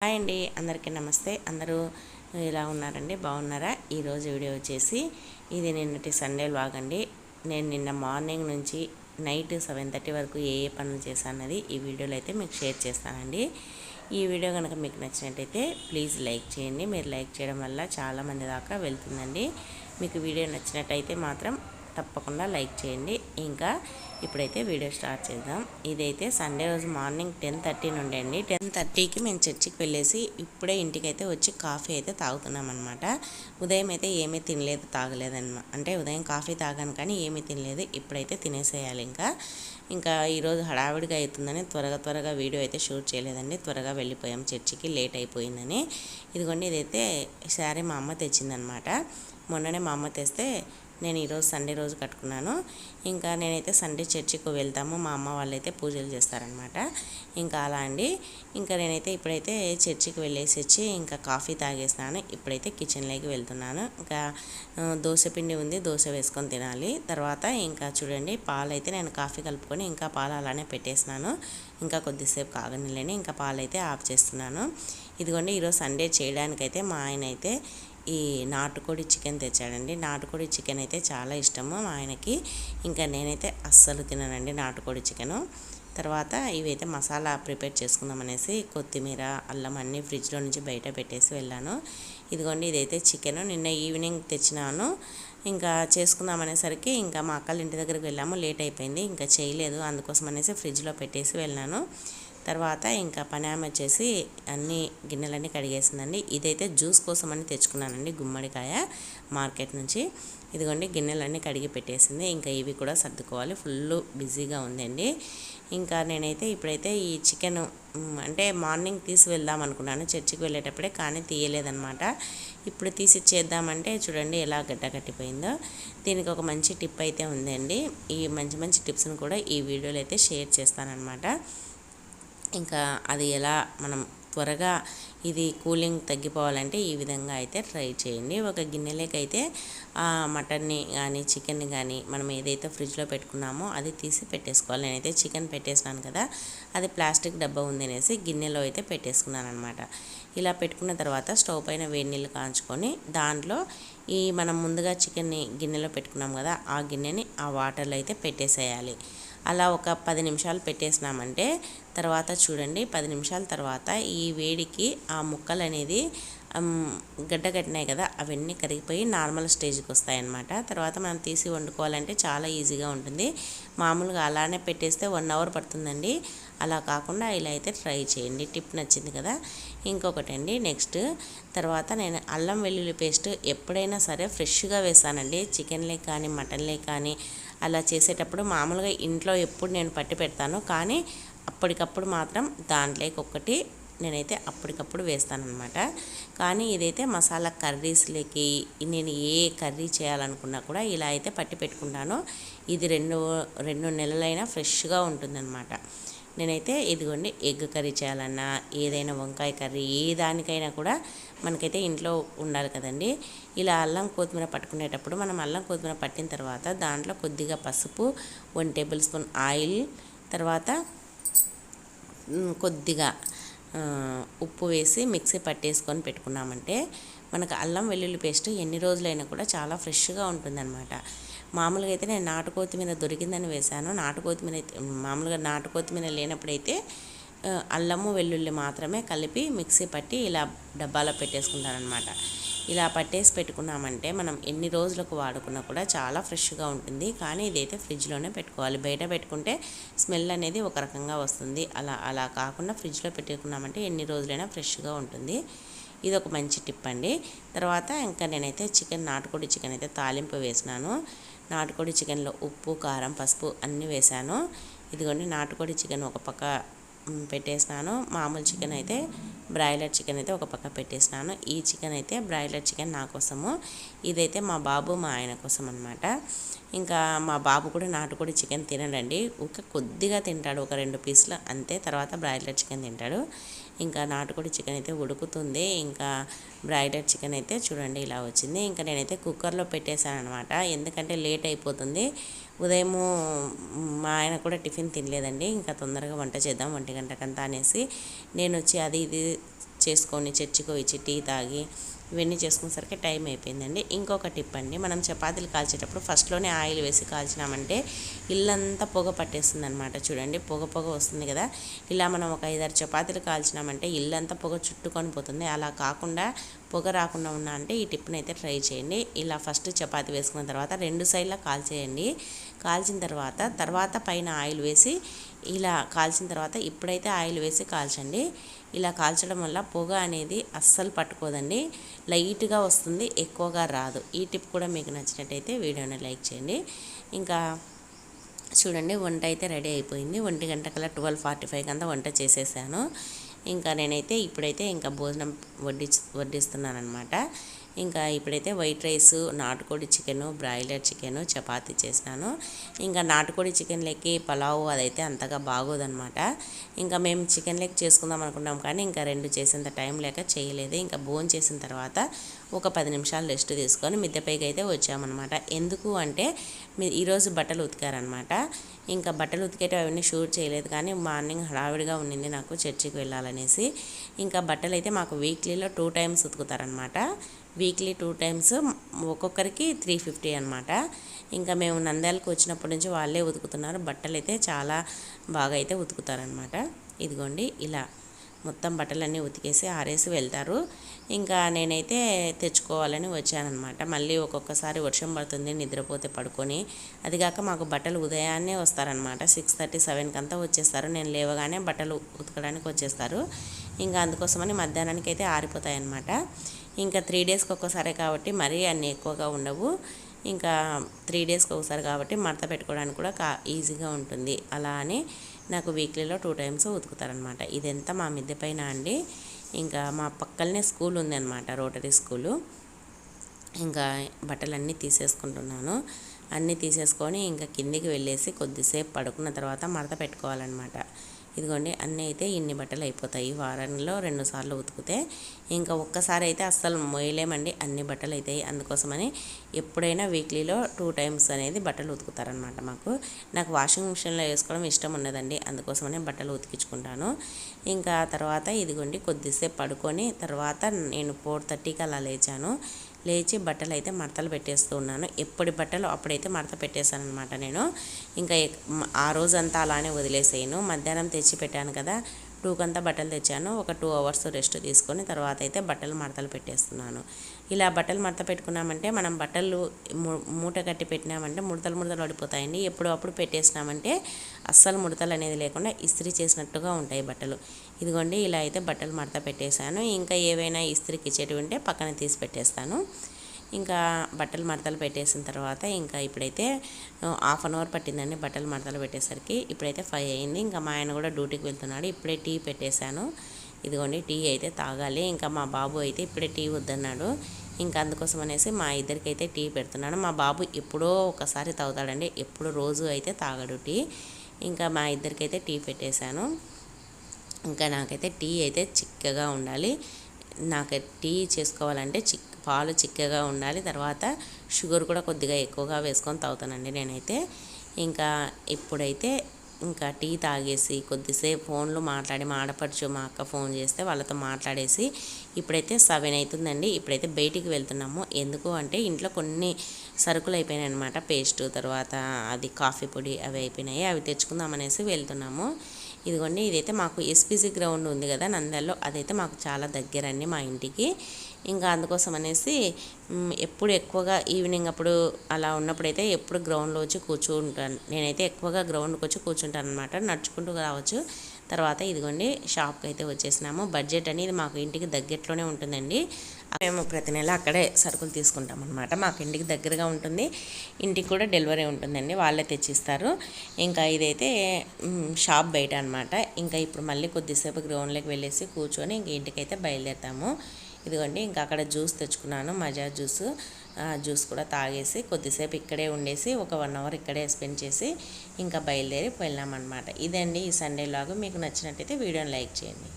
Hi అండి, అందరికీ నమస్తే. అందరూ ఎలా ఉన్నారండి? బాగున్నారా? ఈరోజు వీడియో వచ్చేసి ఇది నిన్నటి సండే వ్లాగ్ అండి. నేను నిన్న మార్నింగ్ నుంచి నైట్ 7:30 వరకు ఏ పనులు చేశానన్నది ఈ వీడియోలో అయితే మీకు షేర్ చేస్తానండి. ఈ వీడియో కనుక మీకు నచ్చినట్టయితే ప్లీజ్ లైక్ చేయండి. మీరు లైక్ చేయడం వల్ల చాలామంది దాకా వెళ్తుందండి. మీకు వీడియో నచ్చినట్టయితే మాత్రం తప్పకుండా లైక్ చేయండి. ఇంకా ఇప్పుడైతే వీడియో స్టార్ట్ చేద్దాం. ఇదైతే సండే రోజు మార్నింగ్ 10:30 నుండి అండి. 10:30కి మేము చర్చికి వెళ్ళేసి ఇప్పుడే ఇంటికైతే వచ్చి కాఫీ అయితే తాగుతున్నాం అనమాట. ఉదయం అయితే ఏమీ తినలేదు, తాగలేదన్నమాట. అంటే ఉదయం కాఫీ తాగాను కానీ ఏమీ తినలేదు. ఇప్పుడైతే తినేసేయాలి. ఇంకా ఈరోజు హడావిడిగా అవుతుందని త్వరగా వీడియో అయితే షూట్ చేయలేదండి. త్వరగా వెళ్ళిపోయాం చర్చికి, లేట్ అయిపోయిందని. ఇదిగోండి, ఇదైతే శారీ మా అమ్మ తెచ్చిందనమాట. మొన్ననే మా అమ్మ తెస్తే నేను ఈరోజు సండే రోజు కట్టుకున్నాను. ఇంకా నేనైతే సండే చర్చికి వెళ్తాము, మా అమ్మ వాళ్ళైతే పూజలు చేస్తారనమాట. ఇంకా అలా అండి. ఇంకా నేనైతే ఇప్పుడైతే చర్చికి వెళ్ళేసి వచ్చి ఇంకా కాఫీ తాగేసినాను. ఇప్పుడైతే కిచెన్లోకి వెళ్తున్నాను. ఇంకా దోశ పిండి ఉంది, దోశ వేసుకొని తినాలి. తర్వాత ఇంకా చూడండి, పాలు అయితే నేను కాఫీ కలుపుకొని ఇంకా పాలు అలానే పెట్టేసినాను. ఇంకా కొద్దిసేపు కాగనిలేని ఇంకా పాలు అయితే ఆఫ్ చేస్తున్నాను. ఇదిగోండి, ఈరోజు సండే చేయడానికైతే మా ఆయన అయితే ఈ నాటుకోడి చికెన్ తెచ్చాడండి. నాటుకోడి చికెన్ అయితే చాలా ఇష్టము మా ఆయనకి. ఇంకా నేనైతే అస్సలు తిననండి నాటుకోడి చికెను. తర్వాత ఇవైతే మసాలా ప్రిపేర్ చేసుకుందాం అనేసి కొత్తిమీర, అల్లం అన్నీ ఫ్రిడ్జ్లో నుంచి బయట పెట్టేసి వెళ్ళాను. ఇదిగోండి, ఇదైతే చికెన్ నిన్న ఈవినింగ్ తెచ్చినాను. ఇంకా చేసుకుందాం అనేసరికి ఇంకా మా అక్కల ఇంటి దగ్గరికి వెళ్ళాము, లేట్ అయిపోయింది. ఇంకా చేయలేదు, అందుకోసం అనేసి ఫ్రిడ్జ్లో పెట్టేసి వెళ్ళాను. తర్వాత ఇంకా పని ఆమె వచ్చేసి అన్ని గిన్నెలన్నీ కడిగేసిందండి. ఇదైతే జ్యూస్ కోసం అని తెచ్చుకున్నానండి, గుమ్మడికాయ మార్కెట్ నుంచి. ఇదిగోండి, గిన్నెలన్నీ కడిగి పెట్టేసింది. ఇంకా ఇవి కూడా సర్దుకోవాలి, ఫుల్ బిజీగా ఉందండి. ఇంకా నేనైతే ఇప్పుడైతే ఈ చికెన్ అంటే మార్నింగ్ తీసి వెళ్దాం అనుకున్నాను చర్చికి వెళ్ళేటప్పుడే, కానీ తీయలేదన్నమాట. ఇప్పుడు తీసి చేద్దామంటే చూడండి ఎలా గడ్డ కట్టిపోయిందో. దీనికి ఒక మంచి టిప్ అయితే ఉందండి. ఈ మంచి టిప్స్ని కూడా ఈ వీడియోలో అయితే షేర్ చేస్తానన్నమాట. ఇంకా అది ఎలా మనం త్వరగా ఇది కూలింగ్ తగ్గిపోవాలంటే ఈ విధంగా అయితే ట్రై చేయండి. ఒక గిన్నెలోకి అయితే మటన్ని కానీ చికెన్ని కానీ మనం ఏదైతే ఫ్రిడ్జ్లో పెట్టుకున్నామో అది తీసి పెట్టేసుకోవాలి. నేనైతే చికెన్ పెట్టేసినాను కదా, అది ప్లాస్టిక్ డబ్బా ఉంది అనేసి గిన్నెలో అయితే పెట్టేసుకున్నాను అనమాట. ఇలా పెట్టుకున్న తర్వాత స్టవ్ పైన వేడి నీళ్ళు కాంచుకొని దాంట్లో ఈ మనం ముందుగా చికెన్ని గిన్నెలో పెట్టుకున్నాం కదా, ఆ గిన్నెని ఆ వాటర్లో అయితే పెట్టేసేయాలి. అలా ఒక 10 నిమిషాలు పెట్టేసినామంటే తర్వాత చూడండి, 10 నిమిషాల తర్వాత ఈ వేడికి ఆ ముక్కలు అనేది గడ్డగట్టినాయి కదా, అవన్నీ కరిగిపోయి నార్మల్ స్టేజ్కి వస్తాయన్నమాట. తర్వాత మనం తీసి వండుకోవాలంటే చాలా ఈజీగా ఉంటుంది. మామూలుగా అలానే పెట్టేస్తే 1 అవర్ పడుతుందండి. అలా కాకుండా ఇలా అయితే ట్రై చేయండి. టిప్ నచ్చింది కదా. ఇంకొకటండి, నెక్స్ట్ తర్వాత నేను అల్లం వెల్లుల్లి పేస్ట్ ఎప్పుడైనా సరే ఫ్రెష్గా వేసానండి. చికెన్లే కానీ మటన్లే కానీ అలా చేసేటప్పుడు మామూలుగా ఇంట్లో ఎప్పుడు నేను పట్టి పెడతాను, కానీ అప్పటికప్పుడు మాత్రం దాంట్లోకి ఒకటి నేనైతే అప్పటికప్పుడు వేస్తానన్నమాట. కానీ ఇదైతే మసాలా కర్రీస్లోకి నేను ఏ కర్రీ చేయాలనుకున్నా కూడా ఇలా అయితే పట్టి పెట్టుకుంటాను. ఇది రెండు నెలలైనా ఫ్రెష్గా ఉంటుందన్నమాట. నేనైతే ఇదిగోండి, ఎగ్ కర్రీ చేయాలన్నా ఏదైనా వంకాయ కర్రీ ఏ దానికైనా కూడా మనకైతే ఇంట్లో ఉండాలి కదండి. ఇలా అల్లం కొత్తిమీర పట్టుకునేటప్పుడు మనం అల్లం కొత్తిమీర పట్టిన తర్వాత దాంట్లో కొద్దిగా పసుపు, 1 టేబుల్ స్పూన్ ఆయిల్, తర్వాత కొద్దిగా ఉప్పు వేసి మిక్సీ పట్టేసుకొని పెట్టుకున్నామంటే మనకు అల్లం వెల్లుల్లి పేస్ట్ ఎన్ని రోజులైనా కూడా చాలా ఫ్రెష్గా ఉంటుందన్నమాట. మామూలుగా అయితే నేను నాటు కొత్తిమీర దొరికిందని వేశాను. మామూలుగా నాటు కొత్తిమీర లేనప్పుడైతే అల్లము వెల్లుల్లి మాత్రమే కలిపి మిక్సీ పట్టి ఇలా డబ్బాలో పెట్టేసుకుంటానమాట. ఇలా పట్టేసి పెట్టుకున్నామంటే మనం ఎన్ని రోజులకు వాడుకున్నా కూడా చాలా ఫ్రెష్గా ఉంటుంది. కానీ ఇదైతే ఫ్రిడ్జ్లోనే పెట్టుకోవాలి. బయట పెట్టుకుంటే స్మెల్ అనేది ఒక రకంగా వస్తుంది. అలా కాకుండా ఫ్రిడ్జ్లో పెట్టుకున్నామంటే ఎన్ని రోజులైనా ఫ్రెష్గా ఉంటుంది. ఇది ఒక మంచి టిప్ అండి. తర్వాత ఇంకా నేనైతే నాటుకోడి చికెన్ అయితే తాలింపు వేసినాను. నాటుకోడి చికెన్లో ఉప్పు, కారం, పసుపు అన్నీ వేశాను. ఇదిగోండి, నాటుకోడి చికెన్ ఒక పక్క పెట్టేసినాను. మామూలు చికెన్ అయితే బ్రాయిలర్ చికెన్ అయితే ఒక పక్క పెట్టేసినాను. ఈ చికెన్ అయితే బ్రాయిలర్ చికెన్ నా కోసము, ఇదైతే మా బాబు మా ఆయన కోసం అనమాట. ఇంకా మా బాబు కూడా నాటుకోడి చికెన్ తినడండి, కొద్దిగా తింటాడు, ఒక 2 పీసులు అంతే. తర్వాత బ్రాయిలర్ చికెన్ తింటాడు. ఇంకా నాటుకోడి చికెన్ అయితే ఉడుకుతుంది. ఇంకా బ్రాయిలర్ చికెన్ అయితే చూడండి ఇలా వచ్చింది. ఇంకా నేనైతే కుక్కర్లో పెట్టేశాను అనమాట, ఎందుకంటే లేట్ అయిపోతుంది. ఉదయము మా ఆయన కూడా టిఫిన్ తినలేదండి. ఇంకా తొందరగా వంట చేద్దాం 1 గంటకంతా అనేసి నేను వచ్చి అది ఇది చేసుకొని చర్చికి వచ్చి టీ తాగి ఇవన్నీ చేసుకునేసరికి టైం అయిపోయిందండి. ఇంకొక టిప్ అండి, మనం చపాతీలు కాల్చేటప్పుడు ఫస్ట్లోనే ఆయిల్ వేసి కాల్చినామంటే ఇల్లంతా పొగ పట్టేస్తుంది అనమాట. చూడండి పొగ వస్తుంది కదా, ఇలా మనం ఒక 5-6 చపాతీలు కాల్చినామంటే ఇల్లంతా పొగ చుట్టుకొని పోతుంది. అలా కాకుండా పొగ రాకుండా ఉన్నా అంటే ఈ టిప్ని అయితే ట్రై చేయండి. ఇలా ఫస్ట్ చపాతీ వేసుకున్న తర్వాత 2 సైడ్లా కాల్చేయండి. కాల్చిన తర్వాత పైన ఆయిల్ వేసి ఇలా కాల్చిన తర్వాత ఇప్పుడైతే ఆయిల్ వేసి కాల్చండి. ఇలా కాల్చడం వల్ల పొగ అనేది అస్సలు పట్టుకోదండి, లైట్గా వస్తుంది, ఎక్కువగా రాదు. ఈ టిప్ కూడా మీకు నచ్చినట్టయితే వీడియోని లైక్ చేయండి. ఇంకా చూడండి వంట అయితే రెడీ అయిపోయింది. 1 గంటకల్లా 12:45 అంతా వంట చేసేసాను. ఇంకా నేనైతే ఇప్పుడైతే ఇంకా భోజనం వడ్డిస్తున్నాను అనమాట. ఇంకా ఇప్పుడైతే వైట్ రైస్, నాటుకోడి చికెను, బ్రాయిలర్ చికెను, చపాతీ చేసినాను. ఇంకా నాటుకోడి చికెన్ లెక్కి పలావు అదైతే అంతగా బాగోదన్నమాట. ఇంకా మేము చికెన్ లెగ్ చేసుకుందాం అనుకున్నాం కానీ ఇంకా 2 చేసేంత టైం లేక చేయలేదు. ఇంకా భోజనం చేసిన తర్వాత ఒక 10 నిమిషాలు రెస్ట్ తీసుకొని మిద్దెపైకి అయితే వచ్చామన్నమాట. ఎందుకు అంటే ఈరోజు బట్టలు ఉతికారనమాట. ఇంకా బట్టలు ఉతికేటి అవన్నీ షూట్ చేయలేదు కానీ మార్నింగ్ హడావిడిగా ఉండింది నాకు చర్చికి వెళ్ళాలనేసి. ఇంకా బట్టలు అయితే మాకు వీక్లీలో 2 టైమ్స్ ఉతుకుతారనమాట. వీక్లీ 2 టైమ్స్, ఒక్కొక్కరికి 350 అనమాట. ఇంకా మేము నంద్యాలకు వచ్చినప్పటి నుంచి వాళ్ళే ఉతుకుతున్నారు. బట్టలు అయితే చాలా బాగా అయితే ఉతుకుతారనమాట. ఇదిగోండి ఇలా మొత్తం బట్టలన్నీ ఉతికేసి ఆరేసి వెళ్తారు. ఇంకా నేనైతే తెచ్చుకోవాలని వచ్చానమాట. మళ్ళీ ఒక్కొక్కసారి వర్షం పడుతుంది, నిద్రపోతే పడుకొని, అదిగాక మాకు బట్టలు ఉదయాన్నే వస్తారనమాట. 6:30, 7 కంతా వచ్చేస్తారు. నేను లేవగానే బట్టలు ఉతకడానికి వచ్చేస్తారు. ఇంకా అందుకోసమని మధ్యాహ్నానికి అయితే ఆరిపోతాయన్నమాట. ఇంకా 3 డేస్కి ఒక్కసారే కాబట్టి మరీ అన్నీ ఎక్కువగా ఉండవు. ఇంకా 3 డేస్కి ఒకసారి కాబట్టి మడత పెట్టుకోవడానికి కూడా ఈజీగా ఉంటుంది. అలా అని నాకు వీక్లీలో 2 టైమ్స్ ఉతుకుతారనమాట. ఇదంతా మా మిద్దె పైన అండి. ఇంకా మా పక్కనే స్కూల్ ఉంది అనమాట, రోటరీ స్కూలు. ఇంకా బట్టలన్నీ తీసేసుకుంటున్నాను. అన్నీ తీసేసుకొని ఇంకా కిందికి వెళ్ళేసి కొద్దిసేపు పడుకున్న తర్వాత మడత పెట్టుకోవాలన్నమాట. ఇదిగోండి అన్నీ అయితే ఇన్ని బట్టలు అయిపోతాయి. వారంలో 2 సార్లు ఉతికితే ఇంకా ఒక్కసారి అయితే అస్సలు మోయలేమండి, అన్ని బట్టలు అవుతాయి. అందుకోసమని ఎప్పుడైనా వీక్లీలో 2 టైమ్స్ అనేది బట్టలు ఉతుకుతారనమాట మాకు. నాకు వాషింగ్ మిషన్లో వేసుకోవడం ఇష్టం ఉండదండి, అందుకోసమని బట్టలు ఉతికించుకుంటాను. ఇంకా తర్వాత ఇదిగోండి కొద్దిసేపు పడుకొని తర్వాత నేను 4:30కి అలా లేచి బట్టలు అయితే మడతలు పెట్టేస్తూ ఉన్నాను. ఎప్పటి బట్టలు అప్పుడైతే మడత పెట్టేశాను అనమాట నేను. ఇంకా ఆ రోజంతా అలానే వదిలేసేయను. మధ్యాహ్నం తెచ్చి పెట్టాను కదా, 2 కంతా బట్టలు తెచ్చాను. ఒక 2 అవర్స్ రెస్ట్ తీసుకొని తర్వాత అయితే బట్టలు మడతలు పెట్టేస్తున్నాను. ఇలా బట్టలు మడత పెట్టుకున్నామంటే మనం బట్టలు మూట కట్టి పెట్టినామంటే ముడతలు పడిపోతాయండి. అప్పుడు పెట్టేసినామంటే అస్సలు ముడతలు అనేది లేకుండా ఇస్త్రీ చేసినట్టుగా ఉంటాయి బట్టలు. ఇదిగోండి ఇలా అయితే బట్టలు మడత పెట్టేశాను. ఇంకా ఏవైనా ఇస్త్రీకి ఇచ్చేటివి ఉంటే పక్కన తీసి పెట్టేస్తాను. ఇంకా బట్టలు మడతలు పెట్టేసిన తర్వాత ఇంకా ఇప్పుడైతే 1/2 అవర్ పట్టిందండి బట్టలు మడతలు పెట్టేసరికి. ఇప్పుడైతే 5 అయింది. ఇంకా మా ఆయన కూడా డ్యూటీకి వెళ్తున్నాడు. ఇప్పుడే టీ పెట్టేశాను. ఇదిగోండి టీ అయితే తాగాలి. ఇంకా మా బాబు అయితే ఇప్పుడే టీ వద్దన్నాడు. ఇంకా అందుకోసం అనేసి మా ఇద్దరికైతే టీ పెడుతున్నాను. మా బాబు ఎప్పుడో ఒకసారి తాగుతాడండి, ఎప్పుడు రోజు అయితే తాగడు టీ. ఇంకా మా ఇద్దరికైతే టీ పెట్టేశాను. ఇంకా నాకైతే టీ అయితే చిక్కగా ఉండాలి. నాకు టీ చేసుకోవాలంటే పాలు చిక్కగా ఉండాలి. తర్వాత షుగర్ కూడా కొద్దిగా ఎక్కువగా వేసుకొని తాగుతానండి నేనైతే. ఇంకా ఇప్పుడైతే ఇంకా టీ తాగేసి కొద్దిసేపు ఫోన్లో మాట్లాడి, మా ఆడపడుచు మా అక్క ఫోన్ చేస్తే వాళ్ళతో మాట్లాడేసి ఇప్పుడైతే 7 అవుతుందండి. ఇప్పుడైతే బయటికి వెళ్తున్నాము. ఎందుకు అంటే ఇంట్లో కొన్ని సరుకులు అయిపోయినాయి అనమాట. పేస్టు, తర్వాత అది కాఫీ పొడి అవి అయిపోయినాయి. అవి తెచ్చుకుందామనేసి వెళ్తున్నాము. ఇదిగోండి ఇదైతే మాకు ఎస్పీసీ గ్రౌండ్ ఉంది కదా నంద్యాలలో, అదైతే మాకు చాలా దగ్గరండి మా ఇంటికి. ఇంకా అందుకోసం అనేసి ఎప్పుడు ఎక్కువగా ఈవినింగ్ అప్పుడు అలా ఉన్నప్పుడైతే ఎప్పుడు గ్రౌండ్లో వచ్చి కూర్చుంటాను. నేనైతే ఎక్కువగా గ్రౌండ్కి వచ్చి కూర్చుంటాను అనమాట, నడుచుకుంటూ రావచ్చు. తర్వాత ఇదిగోండి షాప్కి అయితే వచ్చేసినాము. బడ్జెట్ అనేది మాకు ఇంటికి దగ్గరలోనే ఉంటుందండి. మేము ప్రతి నెల అక్కడే సరుకులు తీసుకుంటాం అనమాట. మాకు ఇంటికి దగ్గరగా ఉంటుంది, ఇంటికి కూడా డెలివరీ ఉంటుందండి, వాళ్ళే తెచ్చిస్తారు. ఇంకా ఇదైతే షాప్ బయట అనమాట. ఇంకా ఇప్పుడు మళ్ళీ కొద్దిసేపు గ్రౌండ్లోకి వెళ్ళేసి కూర్చొని ఇంక ఇంటికైతే బయలుదేరుతాము. ఇదిగోండి ఇంకా అక్కడ జ్యూస్ తెచ్చుకున్నాను, మజా జ్యూస్ కూడా తాగేసి కొద్దిసేపు ఇక్కడే ఉండేసి ఒక 1 అవర్ ఇక్కడే స్పెండ్ చేసి ఇంకా బయలుదేరి వెళ్ళామన్నమాట. ఇదండి ఈ సండే లాగు. మీకు నచ్చినట్టయితే వీడియోని లైక్ చేయండి.